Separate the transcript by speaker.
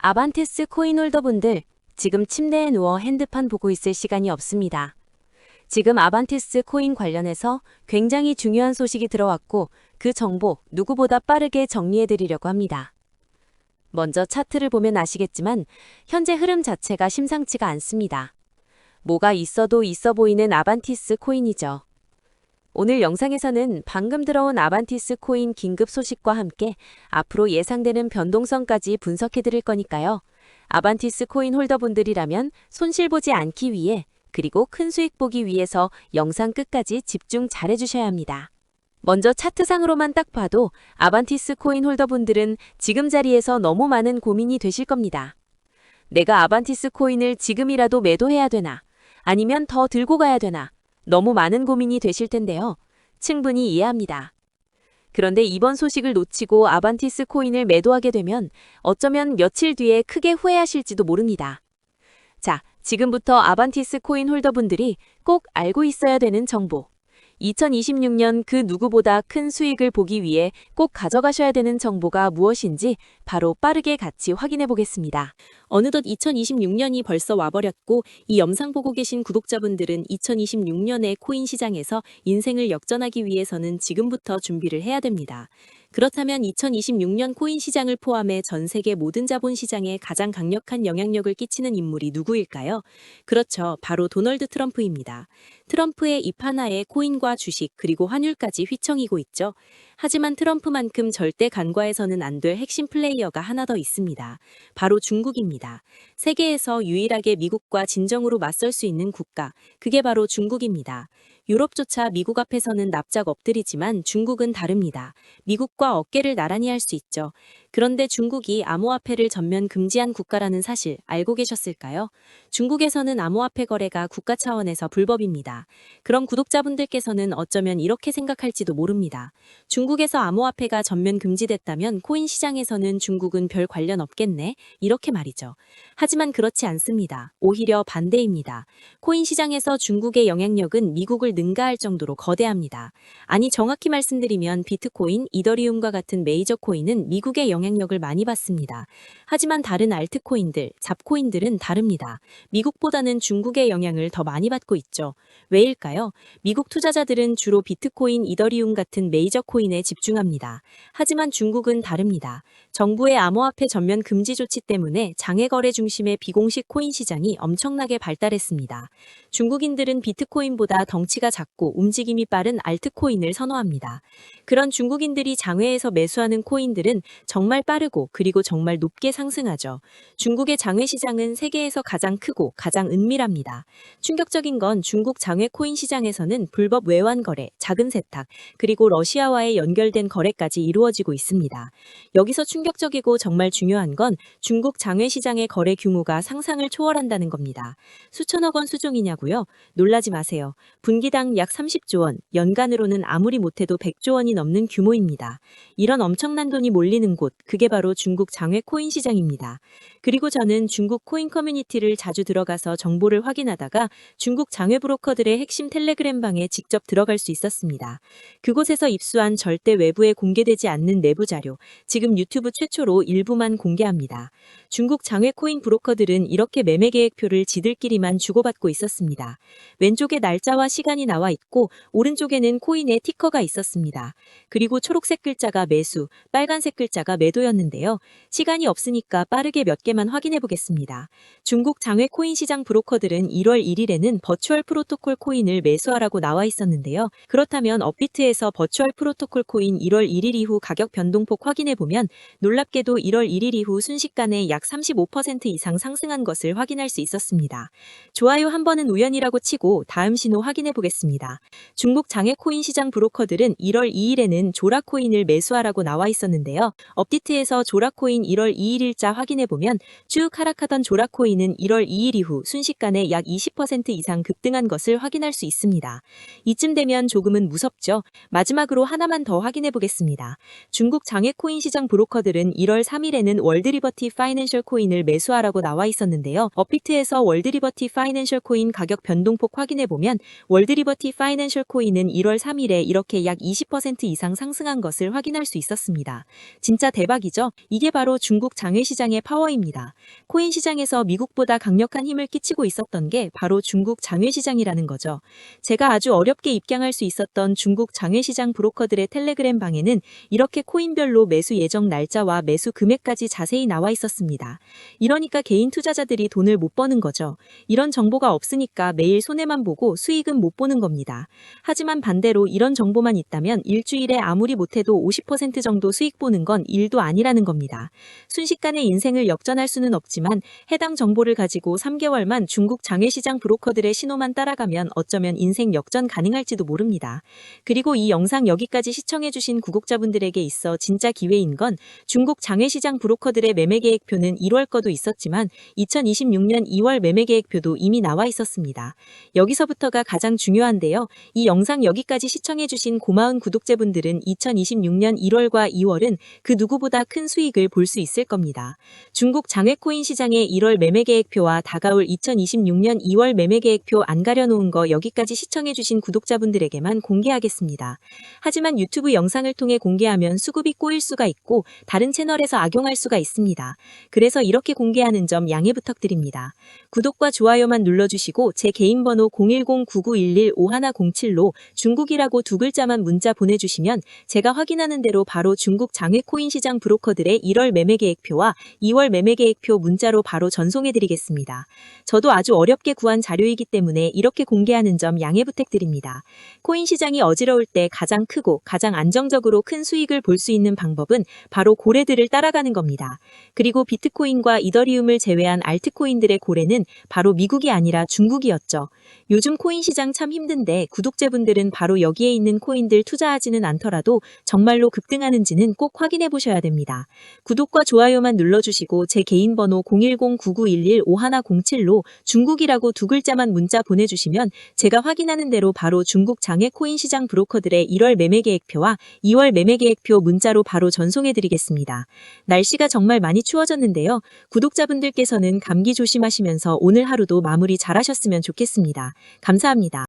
Speaker 1: 아반테스 코인 홀더분들, 지금 침대에 누워 핸드폰 보고 있을 시간이 없습니다. 지금 아반테스 코인 관련해서 굉장히 중요한 소식이 들어왔고 그 정보 누구보다 빠르게 정리해드리려고 합니다. 먼저 차트를 보면 아시겠지만 현재 흐름 자체가 심상치가 않습니다. 뭐가 있어도 있어 보이는 아반티스 코인이죠. 오늘 영상에서는 방금 들어온 아반티스 코인 긴급 소식과 함께 앞으로 예상되는 변동성까지 분석해 드릴 거니까요. 아반티스 코인 홀더분들이라면 손실 보지 않기 위해 그리고 큰 수익 보기 위해서 영상 끝까지 집중 잘 해주셔야 합니다. 먼저 차트상으로만 딱 봐도 아반티스 코인 홀더분들은 지금 자리에서 너무 많은 고민이 되실 겁니다. 내가 아반티스 코인을 지금이라도 매도해야 되나? 아니면 더 들고 가야 되나? 너무 많은 고민이 되실 텐데요. 충분히 이해합니다. 그런데 이번 소식을 놓치고 아반티스 코인을 매도하게 되면 어쩌면 며칠 뒤에 크게 후회하실지도 모릅니다. 자, 지금부터 아반티스 코인 홀더분들이 꼭 알고 있어야 되는 정보. 2026년 그 누구보다 큰 수익을 보기 위해 꼭 가져가셔야 되는 정보가 무엇인지 바로 빠르게 같이 확인해 보겠습니다. 어느덧 2026년이 벌써 와버렸고 이 영상 보고 계신 구독자분들은 2026년의 코인 시장에서 인생을 역전하기 위해서는 지금부터 준비를 해야 됩니다. 그렇다면 2026년 코인 시장을 포함해 전 세계 모든 자본 시장에 가장 강력한 영향력을 끼치는 인물이 누구일까요? 그렇죠. 바로 도널드 트럼프입니다. 트럼프의 입 하나에 코인과 주식 그리고 환율까지 휘청이고 있죠. 하지만 트럼프만큼 절대 간과해서는 안 될 핵심 플레이어가 하나 더 있습니다. 바로 중국입니다. 세계에서 유일하게 미국과 진정으로 맞설 수 있는 국가, 그게 바로 중국입니다. 유럽조차 미국 앞에서는 납작 엎드리지만 중국은 다릅니다. 미국과 어깨를 나란히 할 수 있죠. 그런데 중국이 암호화폐를 전면 금지한 국가라는 사실 알고 계셨을까요? 중국에서는 암호화폐 거래가 국가 차원에서 불법입니다. 그럼 구독자분들께서는 어쩌면 이렇게 생각할지도 모릅니다. 중국에서 암호화폐가 전면 금지됐다면 코인 시장에서는 중국은 별 관련 없겠네? 이렇게 말이죠. 하지만 그렇지 않습니다. 오히려 반대입니다. 코인 시장에서 중국의 영향력은 미국을 능가할 정도로 거대합니다. 아니 정확히 말씀드리면 비트코인, 이더리움과 같은 메이저 코인은 미국의 영향력을 많이 받습니다. 하지만 다른 알트코인들, 잡코인들은 다릅니다. 미국보다는 중국의 영향을 더 많이 받고 있죠. 왜일까요? 미국 투자자들은 주로 비트코인, 이더리움 같은 메이저 코인에 집중합니다. 하지만 중국은 다릅니다. 정부의 암호화폐 전면 금지 조치 때문에 장외 거래 중심의 비공식 코인 시장이 엄청나게 발달했습니다. 중국인들은 비트코인보다 덩치가 작고 움직임이 빠른 알트코인을 선호합니다. 그런 중국인들이 장외에서 매수하는 코인들은 정말 빠르고 그리고 정말 높게 상승하죠. 중국의 장외 시장은 세계에서 가장 크고 가장 은밀합니다. 충격적인 건 중국 장외 코인 시장에서는 불법 외환 거래, 자금 세탁, 그리고 러시아와의 연결된 거래까지 이루어지고 있습니다. 여기서 충격적이고 정말 중요한 건 중국 장외 시장의 거래 규모가 상상을 초월한다는 겁니다. 수천억 원 수준이냐고요? 놀라지 마세요. 분기당 약 30조 원, 연간으로는 아무리 못해도 100조 원이 넘는 규모입니다. 이런 엄청난 돈이 몰리는 곳, 그게 바로 중국 장외 코인 시장입니다. 그리고 저는 중국 코인 커뮤니티를 자주 들어가서 정보를 확인하다가 중국 장외 브로커들의 핵심 텔레그램 방에 직접 들어갈 수 있었습니다. 그곳에서 입수한 절대 외부에 공개되지 않는 내부 자료, 지금 유튜브 최초로 일부만 공개합니다. 중국 장외 코인 브로커들은 이렇게 매매 계획표를 지들끼리만 주고받고 있었습니다. 왼쪽에 날짜와 시간이 나와 있고 오른쪽에는 코인의 티커가 있었습니다. 그리고 초록색 글자가 매수, 빨간색 글자가 매도였는데요. 시간이 없으니까 빠르게 몇 개만 확인해 보겠습니다. 중국 장외 코인 시장 브로커들은 1월 1일에는 버추얼 프로토콜 코인을 매수하라고 나와 있었는데요. 그렇다면 업비트에서 버추얼 프로토콜 코인 1월 1일 이후 가격 변동폭 확인해 보면 놀랍게도 1월 1일 이후 순식간에 약 35% 이상 상승한 것을 확인할 수 있었습니다. 좋아요 한 번은 우연이라고 치고 다음 신호 확인해 보겠습니다. 중국 장외 코인 시장 브로커들은 1월 2일에는 조라 코인을 매수하라고 나와 있었는데요. 업비트에서 조라 코인 1월 2일 일자 확인해 보면 쭉 하락하던 조라 코인은 1월 2일 이후 순식간에 약 20% 이상 급등한 것을 확인할 수 있습니다. 이쯤 되면 조금은 무섭죠. 마지막으로 하나만 더 확인해 보겠습니다. 중국 장외 코인 시장 브로커들은 1월 3일에는 월드리버티 파이낸셜 코인을 매수하라고 나와 있었는데요. 업비트에서 월드리버티 파이낸셜 코인 가격 변동폭 확인해 보면 월드리버티 파이낸셜 코인은 1월 3일에 이렇게 약 20% 이상 상승한 것을 확인할 수 있었습니다. 진짜 대박
Speaker 2: 대박이죠? 이게 바로 중국 장외시장의 파워입니다. 코인 시장에서 미국보다 강력한 힘을 끼치고 있었던 게 바로 중국 장외시장이라는 거죠. 제가 아주 어렵게 입장할 수 있었던 중국 장외시장 브로커들의 텔레그램 방에는 이렇게 코인별로 매수 예정 날짜와 매수 금액까지 자세히 나와 있었습니다. 이러니까 개인 투자자들이 돈을 못 버는 거죠. 이런 정보가 없으니까 매일 손해만 보고 수익은 못 보는 겁니다. 하지만 반대로 이런 정보만 있다면 일주일에 아무리 못해도 50% 정도 수익 보는 건 일도 아니라는 겁니다. 순식간에 인생을 역전할 수는 없지만 해당 정보를 가지고 3개월만 중국 장외시장 브로커들의 신호만 따라가면 어쩌면 인생 역전 가능할지도 모릅니다. 그리고 이 영상 여기까지 시청해주신 구독자분들에게 있어 진짜 기회인 건 중국 장외시장 브로커들의 매매계획표는 1월 거도 있었지만 2026년 2월 매매계획표도 이미 나와 있었습니다. 여기서부터가 가장 중요한데요. 이 영상 여기까지 시청해주신 고마운 구독자분들은 2026년 1월과 2월은 그 누구보다 큰 수익을 볼 수 있을 겁니다. 중국 장외코인 시장의 1월 매매계획표와 다가올 2026년 2월 매매계획표 안 가려놓은 거 여기까지 시청해주신 구독자분들에게만 공개하겠습니다. 하지만 유튜브 영상을 통해 공개하면 수급이 꼬일 수가 있고 다른 채널에서 악용할 수가 있습니다. 그래서 이렇게 공개하는 점 양해 부탁드립니다. 구독과 좋아요만 눌러주시고 제 개인 번호 010-9911-5107로 중국이라고 두 글자만 문자 보내주시면 제가 확인하는 대로 바로 중국 장외코인 시장 브로커들의 1월 매매계획표와 2월 매매계획표 문자로 바로 전송해드리겠습니다. 저도 아주 어렵게 구한 자료이기 때문에 이렇게 공개하는 점 양해 부탁드립니다. 코인 시장이 어지러울 때 가장 크고 가장 안정적으로 큰 수익을 볼 수 있는 방법은 바로 고래들을 따라가는 겁니다. 그리고 비트코인과 이더리움을 제외한 알트코인들의 고래는 바로 미국이 아니라 중국이었죠. 요즘 코인 시장 참 힘든데 구독자분들은 바로 여기에 있는 코인들 투자하지는 않더라도 정말로 급등하는지는 꼭 확인해 보셔야 됩니다. 구독과 좋아요만 눌러주시고 제 개인 번호 010-9911-5107로 중국이라고 두 글자만 문자 보내주시면 제가 확인하는 대로 바로 중국 장외 코인 시장 브로커들의 1월 매매계획표와 2월 매매계획표 문자로 바로 전송해드리겠습니다. 날씨가 정말 많이 추워졌는데요. 구독자분들께서는 감기 조심하시면서 오늘 하루도 마무리 잘하셨으면 좋겠습니다. 감사합니다.